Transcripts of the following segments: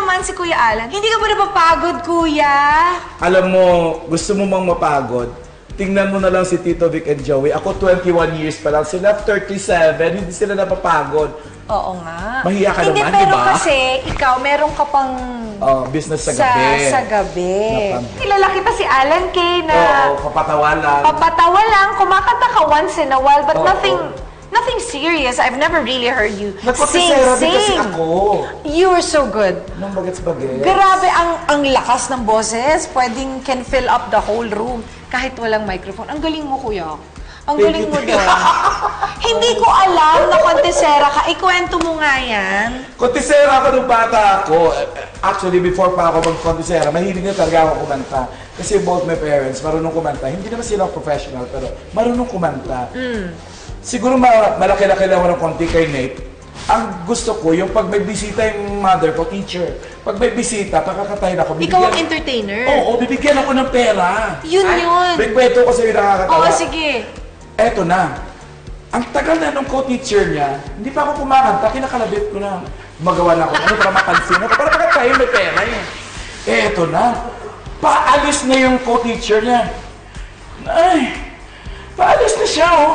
naman si Kuya Alan. Hindi ka ba napapagod, Kuya? Alam mo, gusto mo mang mapagod? Tingnan mo na lang si Tito Vic and Joey. Ako 21 years pa lang. Sila 37, hindi sila napapagod. Oo nga. Mahiya ka hindi, naman, pero di ba? kasi ikaw, meron ka pang... business sa gabi. Sa gabi. Kilala kita si Alan Kay na... Oo, papatawa lang. Papatawa lang. Kumakanta ka once in a while, but Oo. nothing serious. I've never really heard you sing. Kasi ako. You were so good. Nung bagets-bagets. Grabe ang lakas ng boses. Pwedeng can fill up the whole room kahit walang microphone. Ang galing mo, Kuya. Ang galing mo doon. Hindi ko alam na kontesera ka. Ikwento mo nga yan. Kontisera ako nung bata ako. Actually, before pa ako mag-kontisera, mahilig na talaga ako kumanta. Kasi both my parents marunong kumanta. Hindi naman sila professional, pero marunong kumanta. Siguro malaki-laki lang ako ng konti kay Nate. Ang gusto ko, yung pag may bisita yung mother ko, teacher. Pag may bisita, pakakatayin ako. Ikaw ang entertainer. Oo, bibigyan ako ng pera. Yun. May kwento ko sa'yo nakakatawa. Oo, sige. Eto na. Ang tagal na nung co-teacher niya, hindi pa ako kumakanta, kinakalabit ko na. Magawa na ako. Ano para mapansin ako? Para pakatayin may pera eh. Eto na. Paalis na yung co-teacher niya. Ay, paalis na siya oh.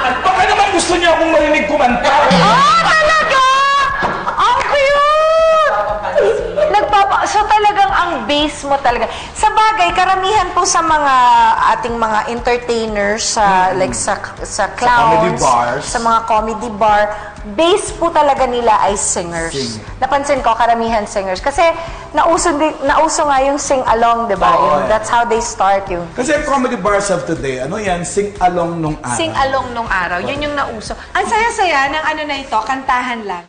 Baka naman gusto niya akong marinig kumanta. Talaga? Ang cute! So talagang ang base mo talaga. Sa bagay, karamihan po sa mga ating mga entertainers, like sa clowns, comedy bars. sa mga comedy bar, base po talaga nila ay singers. Napansin ko, karamihan singers. Kasi nauso nga yung sing-along, di ba? Oo, That's how they start yung... Kasi comedy bars of today, ano yan? Sing-along nung araw. Sing-along nung araw. Yun yung nauso. Ang saya-saya ng ano na ito, kantahan lang.